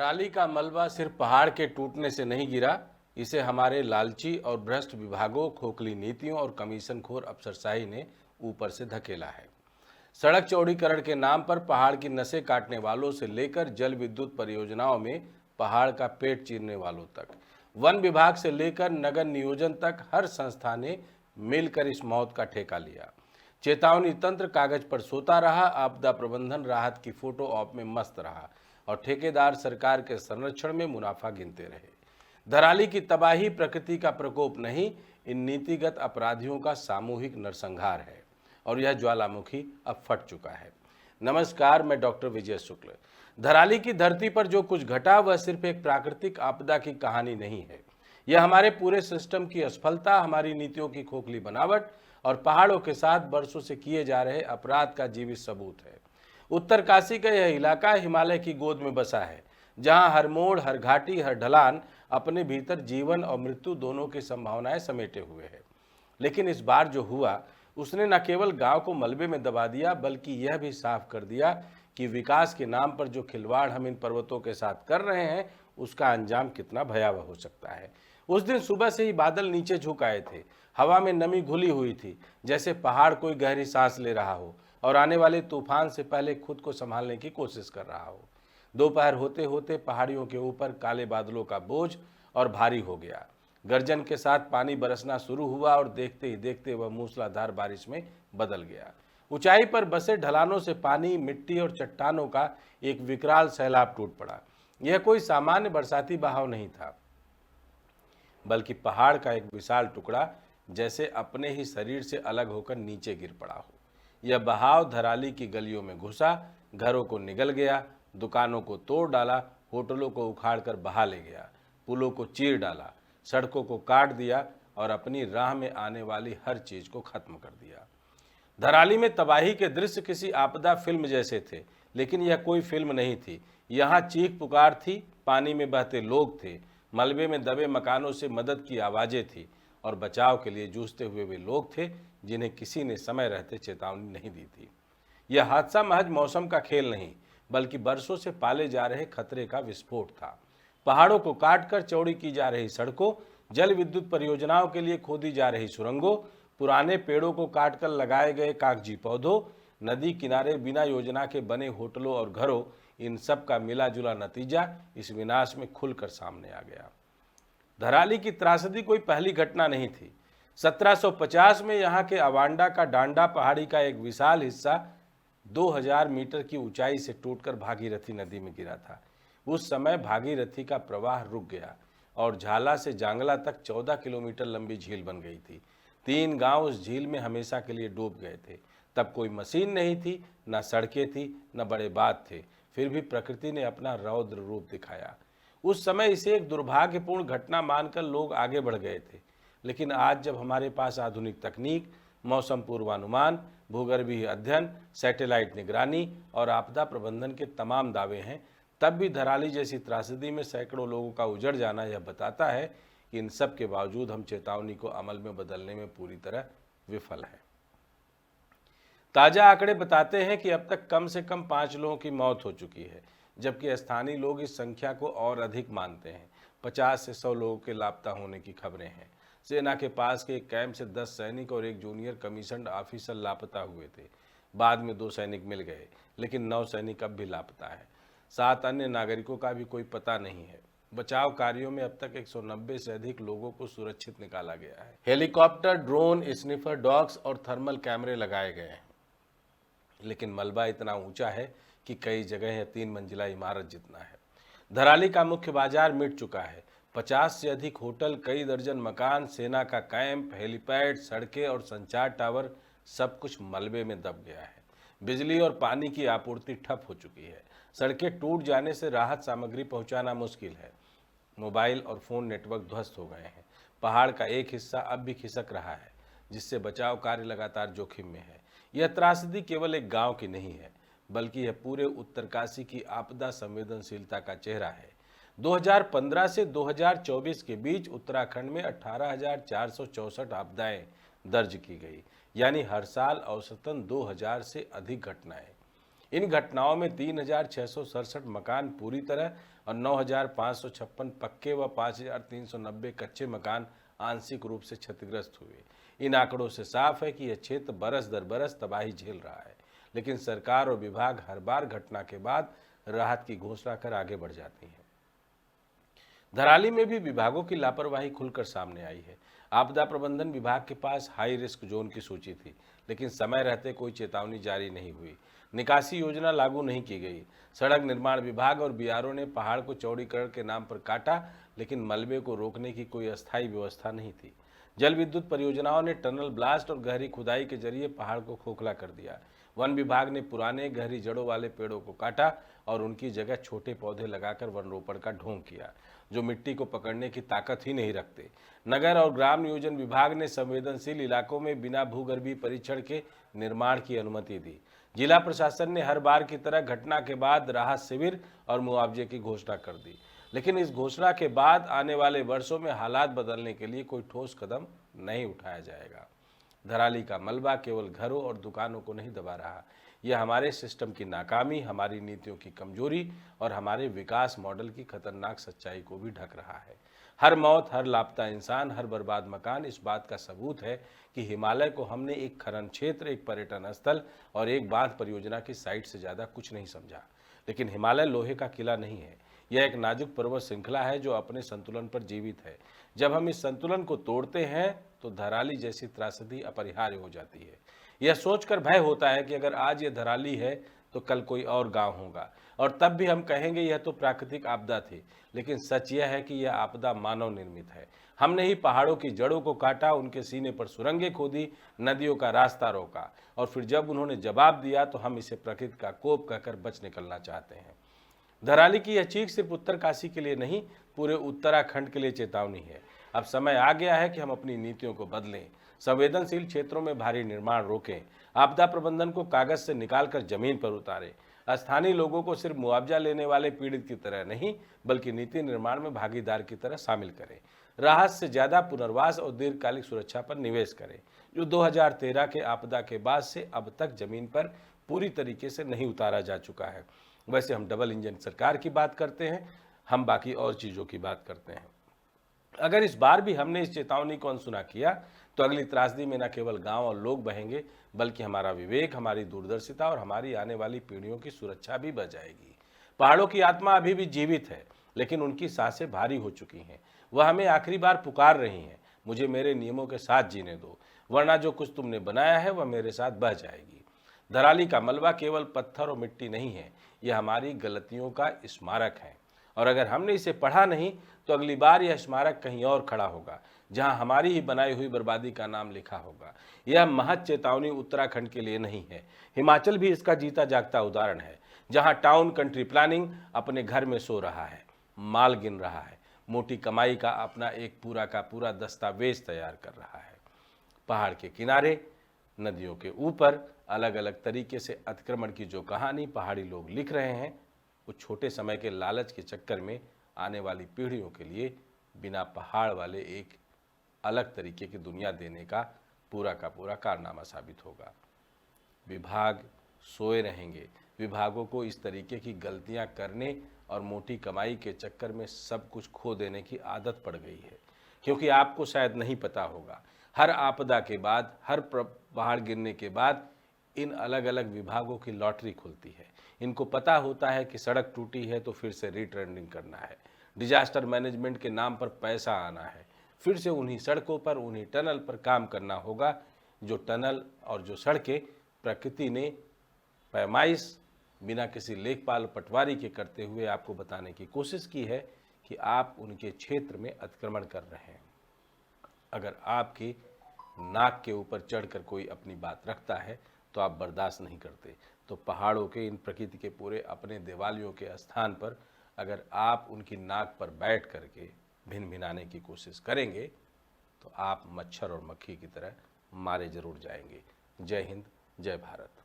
धराली का मलबा सिर्फ पहाड़ के टूटने से नहीं गिरा, इसे हमारे लालची और भ्रष्ट विभागों, खोखली नीतियों और कमीशनखोर अफसरशाही ने ऊपर से धकेला है। सड़क चौड़ीकरण के नाम पर पहाड़ की नसें काटने वालों से लेकर जल विद्युत परियोजनाओं में पहाड़ का पेट चीरने वालों तक, वन विभाग से लेकर नगर नियोजन तक हर संस्था ने मिलकर इस मौत का ठेका लिया। चेतावनी तंत्र कागज पर सोता रहा, आपदा प्रबंधन राहत की फोटो ऑप में मस्त रहा और ठेकेदार सरकार के संरक्षण में मुनाफा गिनते रहे। धराली की तबाही प्रकृति का प्रकोप नहीं, इन नीतिगत अपराधियों का सामूहिक नरसंहार है और यह ज्वालामुखी अब फट चुका है। नमस्कार, मैं डॉक्टर विजय शुक्ल। धराली की धरती पर जो कुछ घटा वह सिर्फ एक प्राकृतिक आपदा की कहानी नहीं है, यह हमारे पूरे सिस्टम की असफलता, हमारी नीतियों की खोखली बनावट और पहाड़ों के साथ बरसों से किए जा रहे अपराध का जीवित सबूत है। उत्तरकाशी का यह इलाका हिमालय की गोद में बसा है, जहां हर मोड़, हर घाटी, हर ढलान अपने भीतर जीवन और मृत्यु दोनों की संभावनाएं समेटे हुए है। लेकिन इस बार जो हुआ उसने न केवल गांव को मलबे में दबा दिया, बल्कि यह भी साफ कर दिया कि विकास के नाम पर जो खिलवाड़ हम इन पर्वतों के साथ कर रहे हैं उसका अंजाम कितना भयावह हो सकता है। उस दिन सुबह से ही बादल नीचे झुक आए थे, हवा में नमी घुली हुई थी, जैसे पहाड़ कोई गहरी सांस ले रहा हो और आने वाले तूफान से पहले खुद को संभालने की कोशिश कर रहा हो। दोपहर होते होते पहाड़ियों के ऊपर काले बादलों का बोझ और भारी हो गया। गर्जन के साथ पानी बरसना शुरू हुआ और देखते ही देखते वह मूसलाधार बारिश में बदल गया। ऊंचाई पर बसे ढलानों से पानी, मिट्टी और चट्टानों का एक विकराल सैलाब टूट पड़ा। यह कोई सामान्य बरसाती बहाव नहीं था, बल्कि पहाड़ का एक विशाल टुकड़ा जैसे अपने ही शरीर से अलग होकर नीचे गिर पड़ा हो। यह बहाव धराली की गलियों में घुसा, घरों को निगल गया, दुकानों को तोड़ डाला, होटलों को उखाड़कर बहा ले गया, पुलों को चीर डाला, सड़कों को काट दिया और अपनी राह में आने वाली हर चीज को खत्म कर दिया। धराली में तबाही के दृश्य किसी आपदा फिल्म जैसे थे, लेकिन यह कोई फिल्म नहीं थी। यहाँ चीख पुकार थी, पानी में बहते लोग थे, मलबे में दबे मकानों से मदद की आवाजें थी और बचाव के लिए जूझते हुए वे लोग थे जिन्हें किसी ने समय रहते चेतावनी नहीं दी थी। यह हादसा महज मौसम का खेल नहीं, बल्कि बरसों से पाले जा रहे खतरे का विस्फोट था। पहाड़ों को काटकर चौड़ी की जा रही सड़कों, जल विद्युत परियोजनाओं के लिए खोदी जा रही सुरंगों, पुराने पेड़ों को काटकर लगाए गए कागजी पौधों, नदी किनारे बिना योजना के बने होटलों और घरों, इन सब का मिला जुला नतीजा इस विनाश में खुलकर सामने आ गया। धराली की त्रासदी कोई पहली घटना नहीं थी। 1750 में यहाँ के अवांडा का डांडा पहाड़ी का एक विशाल हिस्सा 2000 मीटर की ऊंचाई से टूटकर भागीरथी नदी में गिरा था। उस समय भागीरथी का प्रवाह रुक गया और झाला से जांगला तक 14 किलोमीटर लंबी झील बन गई थी। 3 गांव उस झील में हमेशा के लिए डूब गए थे। तब कोई मशीन नहीं थी, न सड़कें थी, न बड़े बांध थे, फिर भी प्रकृति ने अपना रौद्र रूप दिखाया। उस समय इसे एक दुर्भाग्यपूर्ण घटना मानकर लोग आगे बढ़ गए थे, लेकिन आज जब हमारे पास आधुनिक तकनीक, मौसम पूर्वानुमान, भूगर्भीय अध्ययन, सैटेलाइट निगरानी और आपदा प्रबंधन के तमाम दावे हैं, तब भी धराली जैसी त्रासदी में सैकड़ों लोगों का उजड़ जाना यह बताता है कि इन सब के बावजूद हम चेतावनी को अमल में बदलने में पूरी तरह विफल हैं। ताजा आंकड़े बताते हैं कि अब तक कम से कम 5 लोगों की मौत हो चुकी है, जबकि स्थानीय लोग इस संख्या को और अधिक मानते हैं। 50 से 100 लोगों के लापता होने की खबरें हैं। सेना के पास के एक कैंप से 10 सैनिक और एक जूनियर कमीशन्ड ऑफिसर लापता हुए थे। बाद में 2 सैनिक मिल गए, लेकिन 9 सैनिक अब भी लापता है। 7 अन्य नागरिकों का भी कोई पता नहीं है। बचाव कार्यों में अब तक 190 से अधिक लोगों को सुरक्षित निकाला गया है। हेलीकॉप्टर, ड्रोन, स्निफर डॉग्स और थर्मल कैमरे लगाए गए हैं, लेकिन मलबा इतना ऊंचा है कि कई जगह 3 मंजिला इमारत जितना है। धराली का मुख्य बाजार मिट चुका है। 50 से अधिक होटल, कई दर्जन मकान, सेना का कैंप, हेलीपैड, सड़कें और संचार टावर, सब कुछ मलबे में दब गया है। बिजली और पानी की आपूर्ति ठप हो चुकी है। सड़कें टूट जाने से राहत सामग्री पहुंचाना मुश्किल है। मोबाइल और फोन नेटवर्क ध्वस्त हो गए हैं। पहाड़ का एक हिस्सा अब भी खिसक रहा है, जिससे बचाव कार्य लगातार जोखिम में है। यह त्रासदी केवल एक गांव की नहीं है, बल्कि यह पूरे उत्तरकाशी की आपदा संवेदनशीलता का चेहरा है। 2015 से 2024 के बीच उत्तराखंड में 18,464 आपदाएं दर्ज की गई, यानी हर साल औसतन 2000 से अधिक घटनाएं। इन घटनाओं में 3,667 मकान पूरी तरह और 9,556 पक्के व 5,390 कच्चे मकान आंशिक रूप से क्षतिग्रस्त हुए। इन आंकड़ों से साफ है कि यह क्षेत्र बरस दर बरस तबाही झेल रहा है, लेकिन सरकार और विभाग हर बार घटना के बाद राहत की घोषणा कर आगे बढ़ जाती हैं। धराली में भी विभागों की लापरवाही खुलकर सामने आई है। आपदा प्रबंधन विभाग के पास हाई रिस्क जोन की सूची थी, लेकिन समय रहते कोई चेतावनी जारी नहीं हुई। निकासी योजना लागू नहीं की गई। सड़क निर्माण विभाग और बीआरओ ने पहाड़ को चौड़ीकरण के नाम पर काटा, लेकिन मलबे को रोकने की कोई अस्थायी व्यवस्था नहीं थी। जल विद्युत परियोजनाओं ने टनल ब्लास्ट और गहरी खुदाई के जरिए पहाड़ को खोखला कर दिया। वन विभाग ने पुराने गहरी जड़ों वाले पेड़ों को काटा और उनकी जगह छोटे पौधे लगाकर वन रोपण का ढोंग किया, जो मिट्टी को पकड़ने की ताकत ही नहीं रखते। नगर और ग्राम नियोजन विभाग ने संवेदनशील इलाकों में बिना भूगर्भीय परीक्षण के निर्माण की अनुमति दी। जिला प्रशासन ने हर बार की तरह घटना के बाद राहत शिविर और मुआवजे की घोषणा कर दी, लेकिन इस घोषणा के बाद आने वाले वर्षों में हालात बदलने के लिए कोई ठोस कदम नहीं उठाया जाएगा। धराली का मलबा केवल घरों और दुकानों को नहीं दबा रहा, यह हमारे सिस्टम की नाकामी, हमारी नीतियों की कमजोरी और हमारे विकास मॉडल की खतरनाक सच्चाई को भी ढक रहा है। हर मौत, हर लापता इंसान, हर बर्बाद मकान इस बात का सबूत है कि हिमालय को हमने एक खनन क्षेत्र, एक पर्यटन स्थल और एक बांध परियोजना की साइट से ज़्यादा कुछ नहीं समझा। लेकिन हिमालय लोहे का किला नहीं है, यह एक नाजुक पर्वत श्रृंखला है जो अपने संतुलन पर जीवित है। जब हम इस संतुलन को तोड़ते हैं तो धराली जैसी त्रासदी अपरिहार्य हो जाती है। यह सोचकर भय होता है कि अगर आज ये धराली है तो कल कोई और गांव होगा, और तब भी हम कहेंगे यह तो प्राकृतिक आपदा थी। लेकिन सच यह है कि यह आपदा मानव निर्मित है। हमने ही पहाड़ों की जड़ों को काटा, उनके सीने पर सुरंगें खोदी, नदियों का रास्ता रोका, और फिर जब उन्होंने जवाब दिया तो हम इसे प्रकृति का कोप कहकर बच निकलना चाहते हैं। धराली की यह चीख सिर्फ उत्तरकाशी के लिए नहीं, पूरे उत्तराखंड के लिए चेतावनी है। अब समय आ गया है कि हम अपनी नीतियों को बदलें, संवेदनशील क्षेत्रों में भारी निर्माण रोकें, आपदा प्रबंधन को कागज से निकालकर जमीन पर उतारें, स्थानीय लोगों को सिर्फ मुआवजा लेने वाले पीड़ित की तरह नहीं, बल्कि नीति निर्माण में भागीदार की तरह शामिल करें। राहत से ज्यादा पुनर्वास और दीर्घकालिक सुरक्षा पर निवेश करें, जो 2013 के आपदा के बाद से अब तक जमीन पर पूरी तरीके से नहीं उतारा जा चुका है। वैसे हम डबल इंजन सरकार की बात करते हैं, हम बाकी और चीज़ों की बात करते हैं। अगर इस बार भी हमने इस चेतावनी को अनसुना किया तो अगली त्रासदी में न केवल गांव और लोग बहेंगे, बल्कि हमारा विवेक, हमारी दूरदर्शिता और हमारी आने वाली पीढ़ियों की सुरक्षा भी बच जाएगी। पहाड़ों की आत्मा अभी भी जीवित है, लेकिन उनकी सांसें भारी हो चुकी हैं। वह हमें आखिरी बार पुकार रही हैं, मुझे मेरे नियमों के साथ जीने दो, वरना जो कुछ तुमने बनाया है वह मेरे साथ बह जाएगी। धराली का मलबा केवल पत्थर और मिट्टी नहीं है, यह हमारी गलतियों का स्मारक है, और अगर हमने इसे पढ़ा नहीं तो अगली बार यह स्मारक कहीं और खड़ा होगा, जहां हमारी ही बनाई हुई बर्बादी का नाम लिखा होगा। यह महज चेतावनी उत्तराखंड के लिए नहीं है, हिमाचल भी इसका जीता जागता उदाहरण है, जहां टाउन कंट्री प्लानिंग अपने घर में सो रहा है, माल गिन रहा है, मोटी कमाई का अपना एक पूरा का पूरा दस्तावेज तैयार कर रहा है। पहाड़ के किनारे, नदियों के ऊपर अलग अलग तरीके से अतिक्रमण की जो कहानी पहाड़ी लोग लिख रहे हैं, वो छोटे समय के लालच के चक्कर में आने वाली पीढ़ियों के लिए बिना पहाड़ वाले एक अलग तरीके की दुनिया देने का पूरा कारनामा साबित होगा। विभाग सोए रहेंगे। विभागों को इस तरीके की गलतियां करने और मोटी कमाई के चक्कर में सब कुछ खो देने की आदत पड़ गई है, क्योंकि आपको शायद नहीं पता होगा, हर आपदा के बाद, हर पहाड़ गिरने के बाद इन अलग अलग विभागों की लॉटरी खुलती है। इनको पता होता है कि सड़क टूटी है तो फिर से रीटेंडरिंग करना है, डिजास्टर मैनेजमेंट के नाम पर पैसा आना है, फिर से उन्हीं सड़कों पर, उन्हीं टनल पर काम करना होगा, जो टनल और जो सड़कें प्रकृति ने पैमाइश बिना किसी लेखपाल पटवारी के करते हुए आपको बताने की कोशिश की है कि आप उनके क्षेत्र में अतिक्रमण कर रहे हैं। अगर आपकी नाक के ऊपर चढ़कर कोई अपनी बात रखता है तो आप बर्दाश्त नहीं करते, तो पहाड़ों के, इन प्रकृति के पूरे अपने देवालयों के स्थान पर अगर आप उनकी नाक पर बैठ करके भिनभिनाने की कोशिश करेंगे तो आप मच्छर और मक्खी की तरह मारे जरूर जाएंगे। जय हिंद, जय भारत।